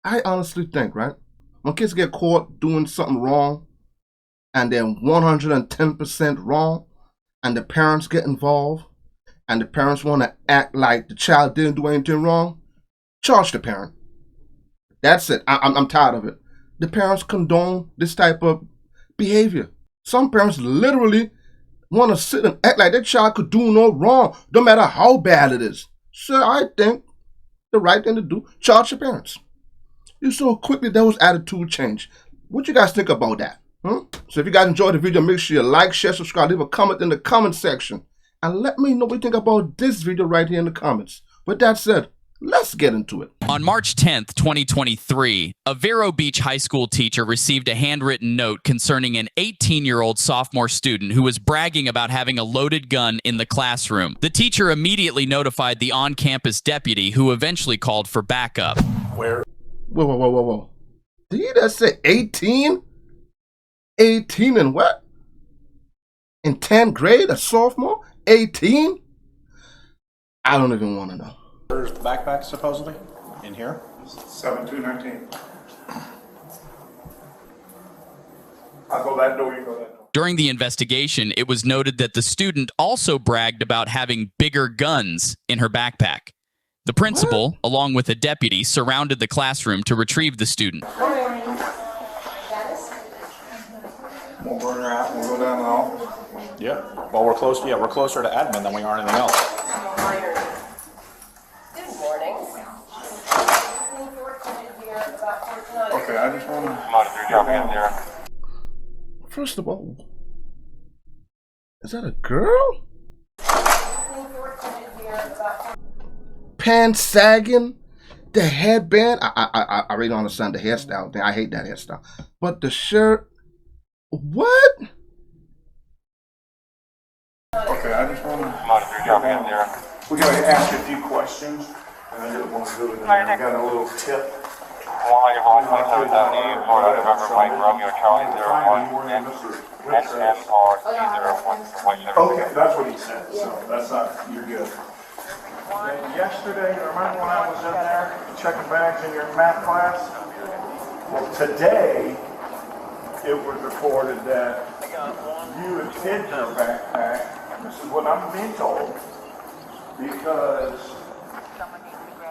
I honestly think, right, when kids get caught doing something wrong and they're 110% wrong and the parents get involved and the parents want to act like the child didn't do anything wrong, charge the parent. That's it. I'm tired of it. The parents condone this type of behavior. Some parents literally want to sit and act like their child could do no wrong, no matter how bad it is. So I think the right thing to do, charge your parents. You so quickly those attitude change. What you guys think about that? So if you guys enjoyed the video, make sure you like, share, subscribe, leave a comment in the comment section. And let me know what you think about this video right here in the comments. With that said, let's get into it. On March 10th, 2023, a Vero Beach high school teacher received a handwritten note concerning an 18-year-old sophomore student who was bragging about having a loaded gun in the classroom. The teacher immediately notified the on-campus deputy, who eventually called for backup. Whoa. Did you just say 18? 18 in what? In 10th grade, a sophomore? 18? I don't even want to know. Where's the backpack supposedly? In here? 7219. I'll go that door, you go that door. During the investigation, it was noted that the student also bragged about having bigger guns in her backpack. The principal, along with a deputy, surrounded the classroom to retrieve the student. We'll burn her out, we'll go down the hall. Yeah. Well, we're close. Yeah, we're closer to admin than we are anything else. Good morning. Okay, I just want to... First of all, is that a girl? Pants sagging, the headband. I really don't understand the hairstyle thing. I hate that hairstyle. But the shirt, what? Okay, I just want to... We're going to ask a few questions, and I didn't want to do it. And I got a little tip. Okay, that's what he said, so that's not, you're good. Yesterday, remember when I was in there checking bags in your math class? Well, today, it was reported that you had hidden her backpack. This is what I'm being told, because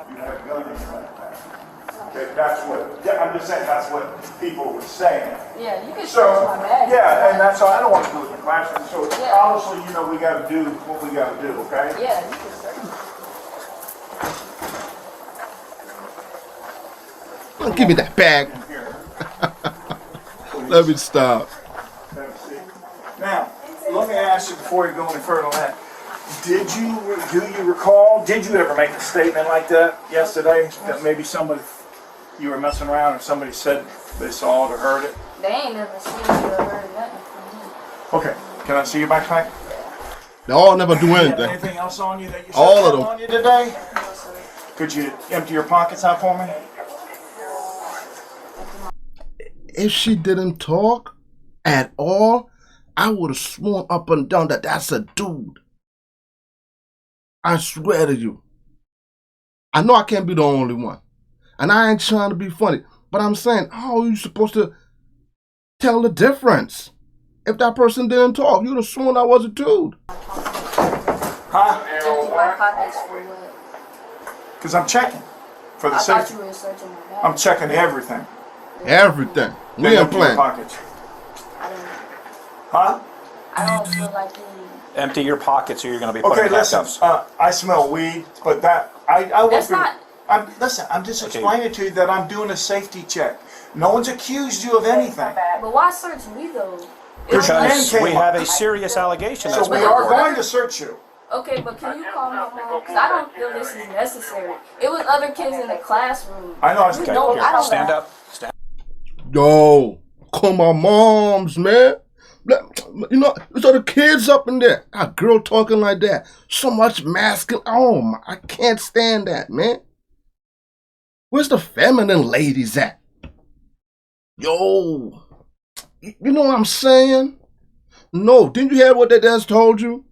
you had a gun in your backpack. Okay, that's what, I'm just saying that's what people were saying. Yeah, you can So, search my bag. yeah, and that's all, I don't want to do it in the classroom, so Yeah. obviously, you know, we got to do what we got to do, okay? Yeah, you can search. Give me that bag. Here. Let me stop. Let me see. Now, let me ask you before you go any further on that. Do you recall, did you ever make a statement like that yesterday? That maybe somebody, you were messing around and somebody said they saw it or heard it? They ain't never seen it or heard nothing from me. Okay, can I see your backpack? They all never do anything. Anything else on you that you said All of them. on you today? Could you empty your pockets out for me? If she didn't talk at all, I would have sworn up and down that that's a dude. I swear to you. I know I can't be the only one. And I ain't trying to be funny. But I'm saying, how are you supposed to tell the difference? If that person didn't talk, you'd have sworn I was a dude. Huh? Empty my pockets for what? Because I'm checking for the I thought safety. you were searching my bag. I'm checking everything. Everything. We Then ain't empty your playing. pockets. I don't, Huh? I don't feel like you. Empty your pockets or you're going to be put Okay, in listen, handcuffs. I smell weed, but that, I won't That's be, not- listen, I'm just Okay. explaining to you that I'm doing a safety check. No one's accused you of anything. But why search me though? Because Because man we came have up. a serious allegation So that's we been are reported. going to search you. Okay, but can you call my mom? Because I don't feel this is necessary. It was other kids in the classroom. I know, I was You Okay, don't- here, I don't stand know. up. Stand. Yo, call my moms, man. You know, there's other kids up in there. A girl talking like that. So much masculine. Oh, my, I can't stand that, man. Where's the feminine ladies at? Yo, you know what I'm saying? No, didn't you hear what they just told you?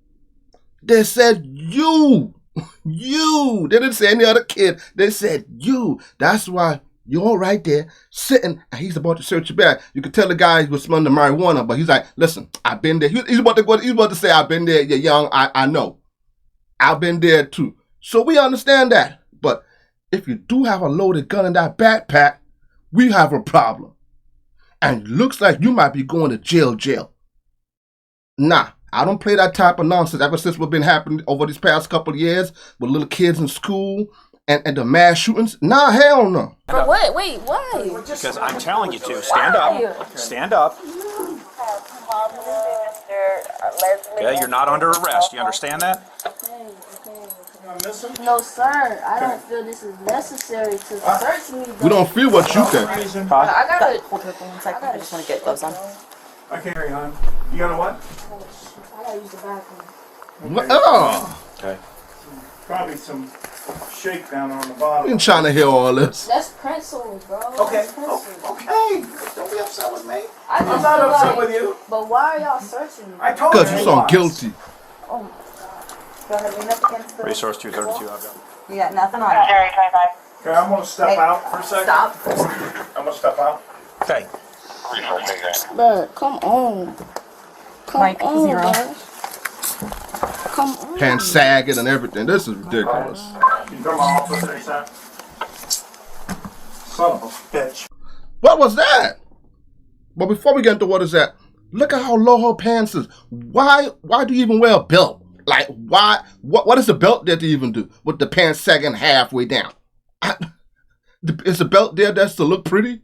They said you. You. They didn't say any other kid. They said you. That's why You're all right there, sitting, and he's about to search your bag. You could tell the guy was smelling the marijuana, but he's like, listen, I've been there. He's about to say, I've been there. You're young. I know. I've been there too. So we understand that. But if you do have a loaded gun in that backpack, we have a problem. And it looks like you might be going to jail. Nah, I don't play that type of nonsense ever since what's been happening over these past couple of years with little kids in school and the mass shootings. Nah, hell no. For what? Wait, why? Because I'm telling you to. Stand up. Stand up. Okay, you're not under arrest. You understand that? No, sir. I don't feel this is necessary to search me. We don't feel what you think. I gotta Hold her for 1 second. I just want to get gloves on. I can't hear you, hon. You got a what? I gotta use the bathroom. What? Oh, Okay. Probably some shakedown on the I bottom. ain't trying to hear all this. That's pencils, bro. Okay. That's pencils. Okay. Don't be upset with me. I just I'm not feel upset like- with you. But why are y'all searching me? I told you. Because you sound guilty. Oh my god. Go ahead, lean up against the... Resource 232, I've got. You got nothing on it. Okay, I'm gonna step Hey, out for a second. Stop. I'm gonna step out. Okay. Bro, come on. Come Mike, on, 0. bro. Come on. Pants sagging and everything. This is ridiculous. Can you come off for 30 seconds? Son of a bitch. What was that? But before we get into what is that, look at how low her pants is. Why do you even wear a belt? Like, why? What is the belt there to even do with the pants sagging halfway down? Is the belt there that's to look pretty?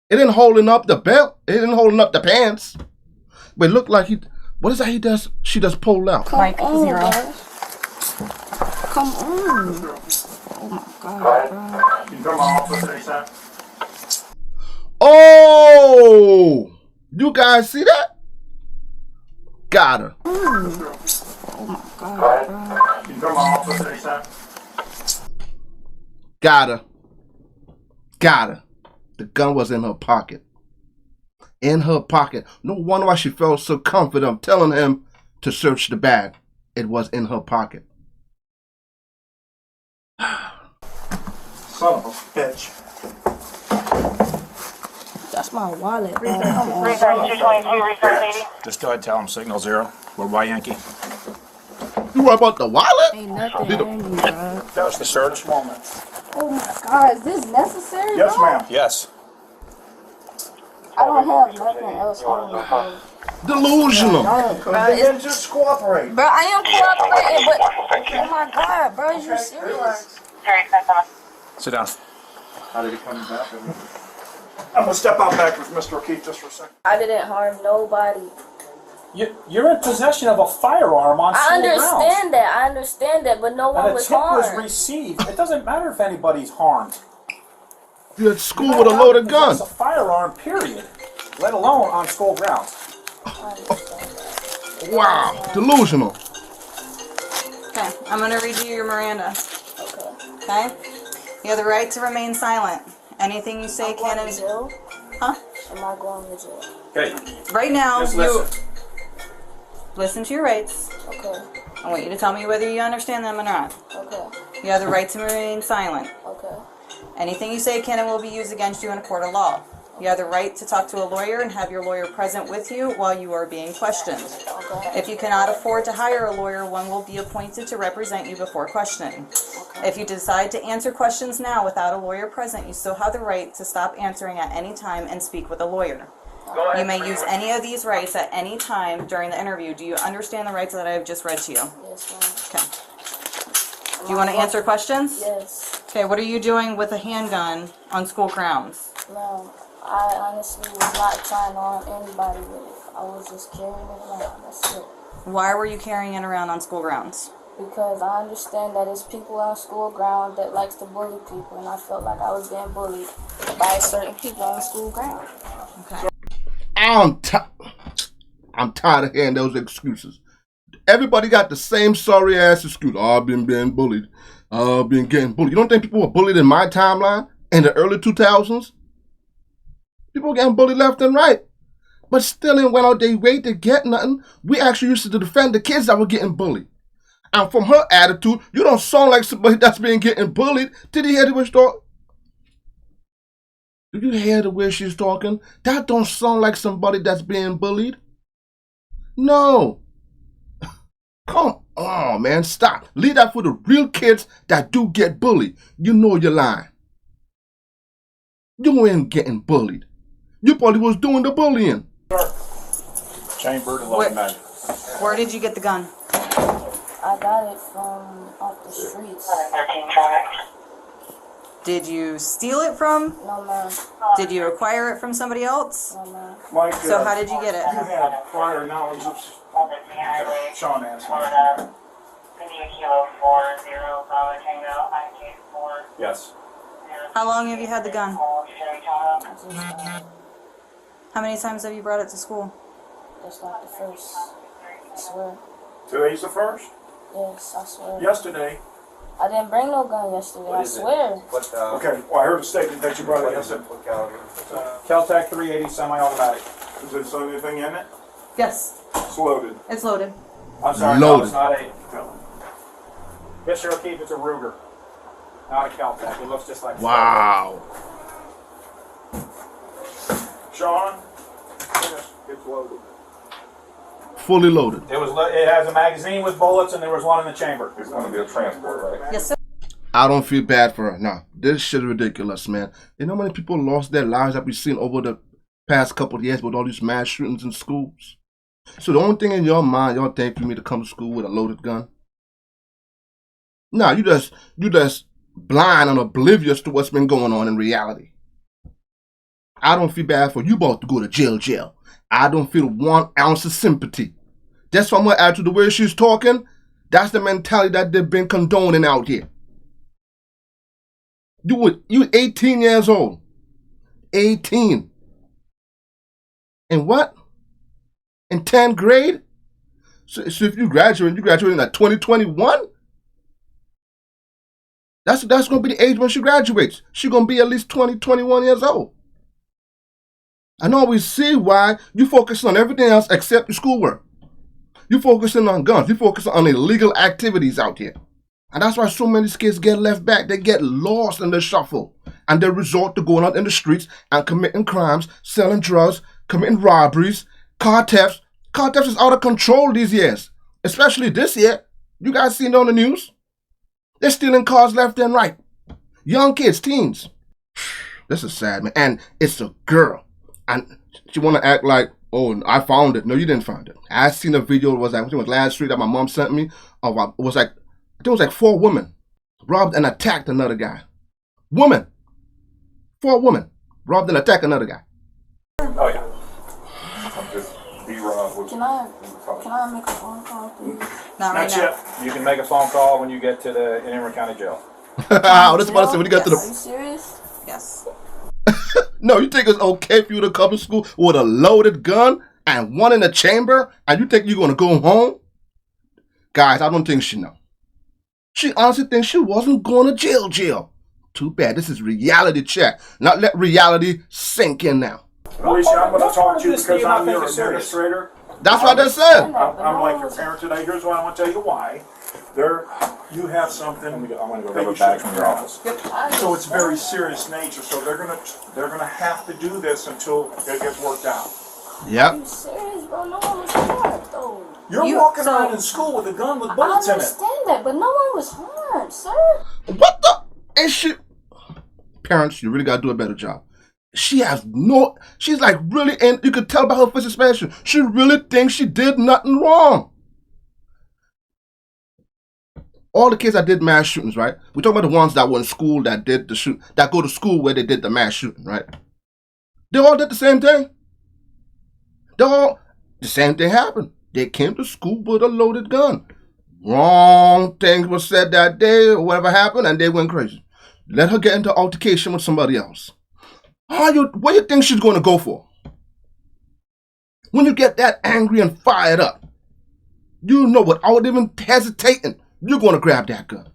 It ain't holding up the belt. It ain't holding up the pants. But it looked like what is that he does? She does pull out. Mike, 0. Bro. Come on. Oh my god, bro. Can you come off for 30 seconds? Oh! You guys see that? Got her. Oh my god, bro. Can you come off for 30 seconds? Got her. Got her. The gun was in her pocket. In her pocket. No wonder why she felt so confident telling him to search the bag. It was in her pocket. Son of a bitch. That's my wallet, bro. Come on. Just go ahead and tell him signal 0. We're Y Yankee. You worry about the wallet? Ain't nothing on me, bro. That was the search? Oh my god, is this necessary, Yes, bro? ma'am. Yes. I don't have nothing else on me, bro. Delusional. Then just cooperate. Bro, I am cooperating, but oh my god, bro, is you serious? Sit down. How did he come back? I'm gonna step out back with Mr. O'Keefe just for a second. I didn't harm nobody. You're in possession of a firearm on I school grounds. understand that, but no one And a was tip was harmed. received. It doesn't matter if anybody's harmed. You're at school with a loaded gun. It's a firearm, period. Let alone on school grounds. Wow. Delusional. Okay, I'm going to read you your Miranda. Okay. Okay? You have the right to remain silent. Anything you say can... Going to jail? Huh? Am I going to jail? Okay. Right now, Just you... listen. Listen to your rights. Okay. I want you to tell me whether you understand them or not. Okay. You have the right to remain silent. Okay. Anything you say can and will be used against you in a court of law. You have the right to talk to a lawyer and have your lawyer present with you while you are being questioned. Okay. If you cannot afford to hire a lawyer, one will be appointed to represent you before questioning. If you decide to answer questions now without a lawyer present, you still have the right to stop answering at any time and speak with a lawyer. You may use any of these rights at any time during the interview. Do you understand the rights that I have just read to you? Yes, ma'am. Okay. Do you want to answer questions? Yes. Okay, what are you doing with a handgun on school grounds? Ma'am, I honestly was not trying to harm anybody with it. I was just carrying it around. That's it. Why were you carrying it around on school grounds? Because I understand that there's people on school ground that likes to bully people, and I felt like I was being bullied by certain people on the school ground. Okay. I'm tired of hearing those excuses. Everybody got the same sorry ass excuse. Oh, I've been being bullied. I've been getting bullied. You don't think people were bullied in my timeline in the early 2000s? People were getting bullied left and right. But still ain't went out their way to get nothing. We actually used to defend the kids that were getting bullied. And from her attitude, you don't sound like somebody that's been getting bullied. Did he hear the story? Do you hear the way she's talking? That don't sound like somebody that's being bullied. No. Come on, man. Stop. Leave that for the real kids that do get bullied. You know you're lying. You ain't getting bullied. You probably was doing the bullying. Chambered and loaded mag. Where did you get the gun? I got it from off the streets. Did you steal it from? No, man. Did you acquire it from somebody else? No, man. Mike, So how did you get it? you had prior knowledge of Sean asked me. Yes. How long have you had the gun? I just, How many times have you brought it to school? that's like the first. I swear. Today's the first? Yes, I swear. Yesterday. I didn't bring no gun yesterday. I swear. Okay, well, I heard a statement that you brought it yesterday. Caltech 380 semi-automatic. Is there so anything in it? Yes, It's loaded. it's loaded. I'm sorry, Loaded. no, it's not a. Yes, sir, Keith, it's a Ruger. Not a Caltech. It looks just like. Wow. Sean? It's loaded. Fully loaded. It has a magazine with bullets, and there was one in the chamber. It's going to be a transport, right? Yes, sir. I don't feel bad for her. Nah, this shit is ridiculous, man. You know how many people lost their lives that we've seen over the past couple of years with all these mass shootings in schools? So the only thing in your mind, y'all think for me to come to school with a loaded gun? Nah, you just blind and oblivious to what's been going on in reality. I don't feel bad for you about to go to jail. I don't feel 1 ounce of sympathy. That's why I'm going to add to the way she's talking. That's the mentality that they've been condoning out here. You 18 years old. 18. And what? In 10th grade? So if you graduate in like 2021? That's going to be the age when she graduates. She's going to be at least 20, 21 years old. I know we see why you focus on everything else except your schoolwork. You focusing on guns. You focusing on illegal activities out here. And that's why so many kids get left back. They get lost in the shuffle. And they resort to going out in the streets and committing crimes, selling drugs, committing robberies, car thefts. Car thefts is out of control these years. Especially this year. You guys seen it on the news? They're stealing cars left and right. Young kids, teens. This is sad, man. And it's a girl. And she want to act like, oh, I found it. No, you didn't find it. I seen a video. It was like, I think it was last week that my mom sent me. Of, it was like, I think it was like 4 women robbed and attacked another guy. 4 women robbed and attacked another guy. Oh, yeah. I'm just B-Rob. Can I make a phone call, please? Not right Not now. yet. You can make a phone call when you get to the Emory County Jail. Oh, that's what I said when you got to Are you the... serious? Yes. No, you think it's okay for you to come to school with a loaded gun and one in the chamber and you think you're going to go home? Guys, I don't think she know. She honestly thinks she wasn't going to jail. Too bad. This is reality check. Not let reality sink in now. Alicia, I'm going to talk to you This, do because you not I'm think your it's serious? administrator. That's what I just said. I'm like your parent today. Here's what I want to tell you why. You have something. I'm going to go that grab a you bag should from your have. office. So it's very serious nature. So they're gonna have to do this until it gets worked out. Are Yep. you serious, bro? No one was harmed, though. You're walking around in school with a gun with I bullets in it. understand that, but no one was harmed, sir. What the? And she... Parents, you really got to do a better job. She's like really, and you could tell by her face expression, she really thinks she did nothing wrong. All the kids that did mass shootings, right? We're talking about the ones that were in school that did that go to school where they did the mass shooting, right? They all did the same thing. The same thing happened. They came to school with a loaded gun. Wrong things were said that day or whatever happened, and they went crazy. Let her get into altercation with somebody else. What do you think she's going to go for? When you get that angry and fired up, you know without even hesitating, you're going to grab that gun.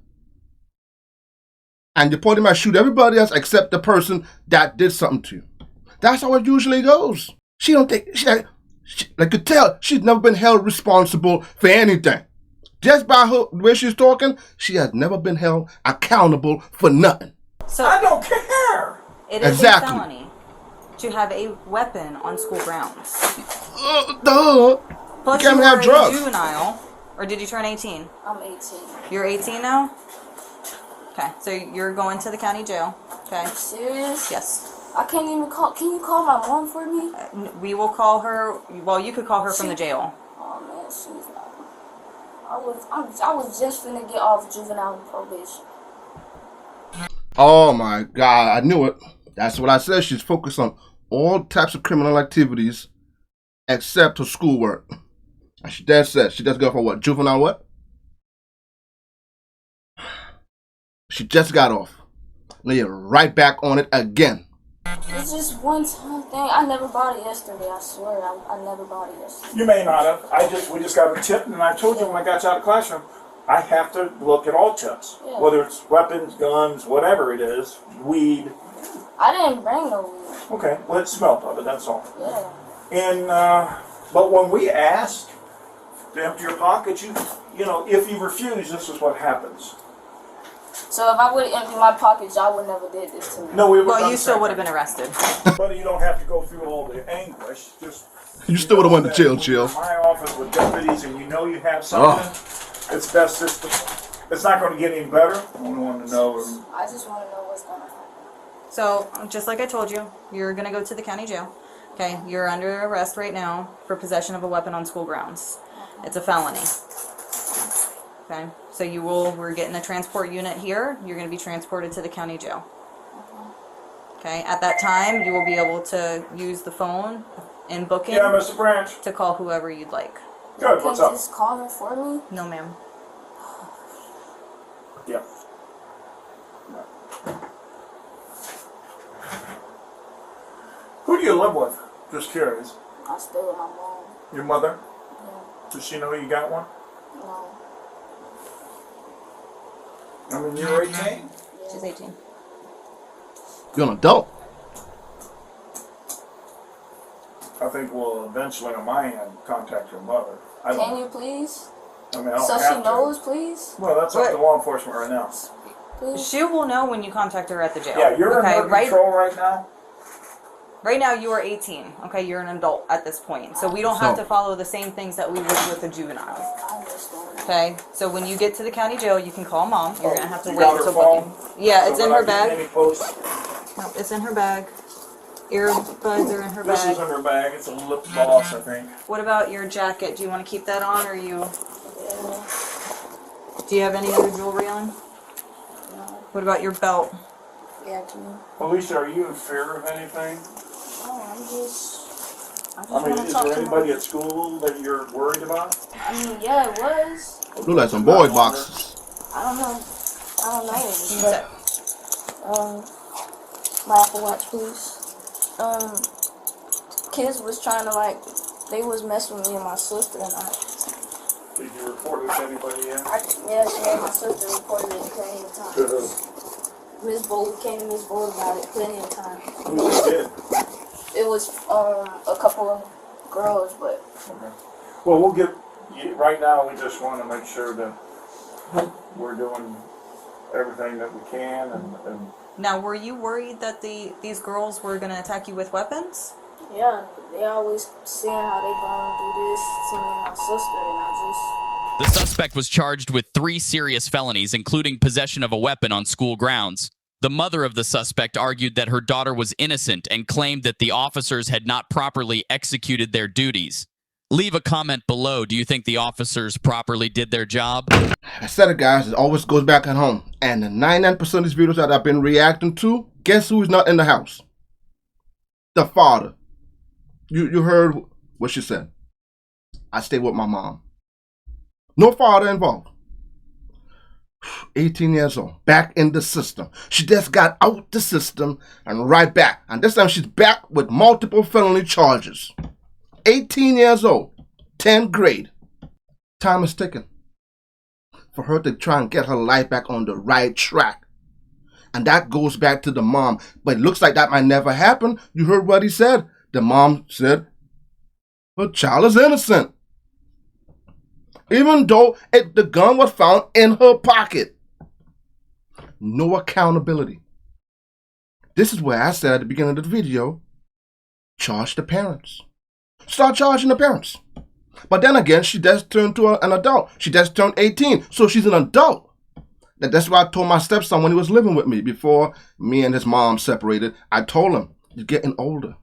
And you probably might shoot everybody else except the person that did something to you. That's how it usually goes. She don't think, like you tell, she's never been held responsible for anything. Just by her the way she's talking, she has never been held accountable for nothing. So I don't care. it is Exactly. a felony. to have a weapon on school grounds. Duh. Plus, You can't you have are drugs. a juvenile. Or did you turn 18? I'm 18. You're 18 now? Okay, so you're going to the county jail. Okay. You serious? Yes. I can't even call. Can you call my mom for me? We will call her. Well, you could call her from the jail. Oh man, she's not. I was just finna get off juvenile probation. Oh my God, I knew it. That's what I said. She's focused on all types of criminal activities except her schoolwork. And she dead set. She does go for what? Juvenile what? She just got off. Now you're right back on it again. It's just one time thing. I never bought it yesterday. I swear, I never bought it yesterday. You may not have. We just got a tip, and I told you when I got you out of the classroom, I have to look at all tips. Yeah. Whether it's weapons, guns, whatever it is, weed. I didn't bring no weed. Okay, well, it smelled of it, that's all. Yeah. And, but when we ask to empty your pockets, you know, if you refuse, this is what happens. So if I would have emptied my pockets, y'all would never did this to me. No, we would. Well, you still would have been arrested. But you don't have to go through all the anguish. Just You still would have went to jail, when you're chill. in my office with deputies, and you know you have something. It's best system. It's not going to get any better. I only want to know. I just want to know what's going to happen. So, just like I told you, you're going to go to the county jail. Okay, you're under arrest right now for possession of a weapon on school grounds. It's a felony. Okay, so we're getting a transport unit here. You're going to be transported to the county jail. Okay, at that time, you will be able to use the phone in booking Yeah, Mr. Branch. to call whoever you'd like. Good. What's Can up? you just call her for me? No, ma'am. Yeah. Who do you live with? Just curious. I stay with my mom. Your mother? Yeah. Does she know you got one? No. I mean, you're 18. She's 18. You're an adult. I think we'll eventually, on my end, contact your mother. I don't. Can you please? I mean, I don't So have she to. knows, please? Well, that's up to law enforcement right now. Please? She will know when you contact her at the jail. Yeah, you're okay, under control right now. Right now, you are 18. Okay, you're an adult at this point, so we don't have So- to follow the same things that we would with a juvenile. I understand. Okay, so when you get to the county jail, you can call mom. You're gonna have to You wait got her until phone? booking. Yeah, it's So in we're her not getting bag. Any posts? No, it's in her bag. Earbuds are in her This is bag. in her bag. It's a lip gloss, I think. What about your jacket? Do you want to keep that on, or you? Yeah. Do you have any other jewelry on? No. What about your belt? Yeah, to me. Alicia, are you in fear of anything? No, I just I mean, want to is talk there to anybody her. at school that you're worried about? I mean, yeah, it was. Look like some boy boxes. I don't know. You can sit. My Apple Watch, please. Kids was trying to they was messing with me and my sister, and Did you report it to anybody yet? yeah, she and my sister reported it plenty of times. To who? Miss Bowl came to Miss Bowl about it plenty of times. Who did? It was a couple of girls, but Okay. Well, we'll get, right now we just want to make sure that we're doing everything that we can and Now, were you worried that these girls were gonna attack you with weapons? yeah, they always saying how they gonna do this to me and my sister, and I The suspect was charged with 3 serious felonies, including possession of a weapon on school grounds. The mother of the suspect argued that her daughter was innocent and claimed that the officers had not properly executed their duties. Leave a comment below. Do you think the officers properly did their job? I said it, guys. It always goes back at home. And the 99% of these videos that I've been reacting to, guess who's not in the house? The father. You heard what she said. I stay with my mom. No father involved. 18 years old. Back in the system. She just got out the system and right back. And this time she's back with multiple felony charges. 18 years old. 10th grade. Time is ticking for her to try and get her life back on the right track. And that goes back to the mom. But it looks like that might never happen. You heard what he said. The mom said, her child is innocent. Even though the gun was found in her pocket. No accountability. This is where I said at the beginning of the video, charge the parents. Start charging the parents. But then again, she just turned to an adult. She just turned 18, so she's an adult. That's why I told my stepson when he was living with me before me and his mom separated. I told him, you're getting older.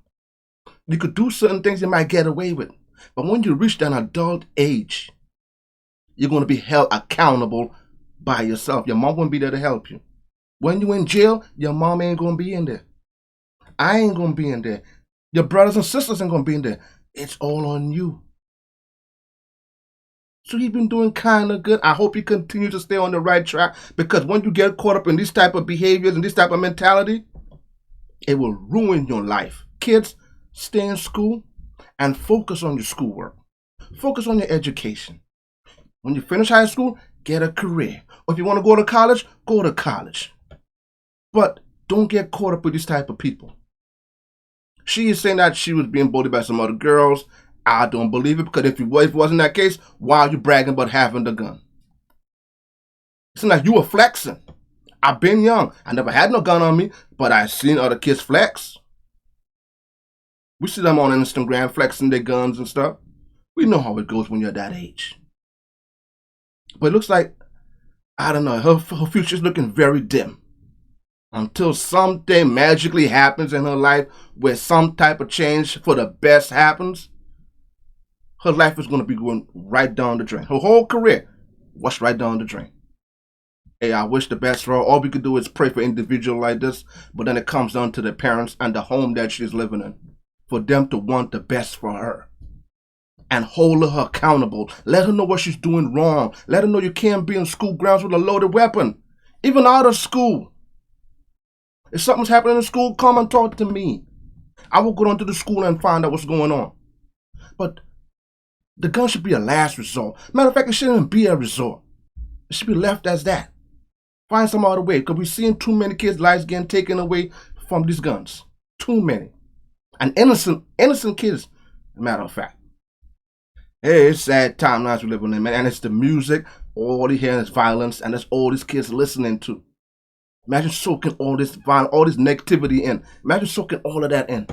You could do certain things you might get away with. But when you reach that adult age, you're going to be held accountable by yourself. Your mom won't be there to help you. When you're in jail, your mom ain't going to be in there. I ain't going to be in there. Your brothers and sisters ain't going to be in there. It's all on you. So he's been doing kind of good. I hope he continues to stay on the right track, because when you get caught up in these type of behaviors and this type of mentality, it will ruin your life. Kids, stay in school and focus on your schoolwork. Focus on your education. When you finish high school, get a career. Or if you want to go to college, go to college. But don't get caught up with these type of people. She is saying that she was being bullied by some other girls. I don't believe it, because if it wasn't that case, why are you bragging about having the gun? It's like you were flexing. I've been young. I never had no gun on me, but I've seen other kids flex. We see them on Instagram flexing their guns and stuff. We know how it goes when you're that age. But it looks like, I don't know, her future's looking very dim. Until something magically happens in her life where some type of change for the best happens, her life is going to be going right down the drain. Her whole career was right down the drain. Hey, I wish the best for her. All we could do is pray for individuals like this, but then it comes down to the parents and the home that she's living in, for them to want the best for her and hold her accountable. Let her know what she's doing wrong. Let her know you can't be in school grounds with a loaded weapon, even out of school. If something's happening in school, come and talk to me. I will go down to the school and find out what's going on. But the gun should be a last resort. Matter of fact, it shouldn't be a resort. It should be left as that. Find some other way, because we're seeing too many kids' lives getting taken away from these guns. Too many. And innocent kids, matter of fact. Hey, it's sad timelines we're living in, man. And it's the music, all you hear is violence, and that's all these kids listening to. Imagine soaking all this violence, all this negativity in. Imagine soaking all of that in.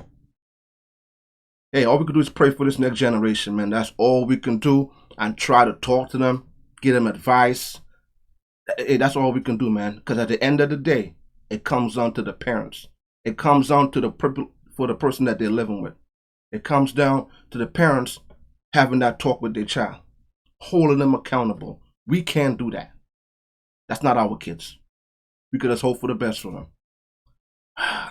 Hey, all we can do is pray for this next generation, man. That's all we can do, and try to talk to them, give them advice. Hey, that's all we can do, man. Because at the end of the day, it comes down to the parents. It comes down to for the person that they're living with. It comes down to the parents having that talk with their child, holding them accountable. We can't do that. That's not our kids. We could just hope for the best for them.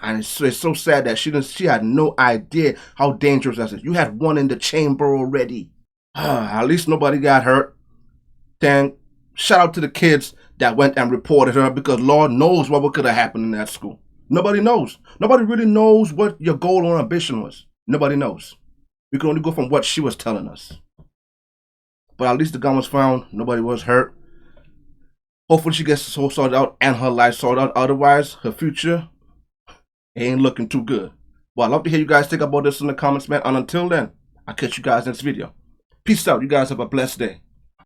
And it's so sad that she had no idea how dangerous that is. You had one in the chamber already. At least nobody got hurt. Then shout out to the kids that went and reported her, because Lord knows what could have happened in that school. Nobody knows. Nobody really knows what your goal or ambition was. Nobody knows. We can only go from what she was telling us. But at least the gun was found. Nobody was hurt. Hopefully she gets this whole sorted out and her life sorted out. Otherwise, her future ain't looking too good. Well, I'd love to hear you guys think about this in the comments, man. And until then, I'll catch you guys next video. Peace out. You guys have a blessed day.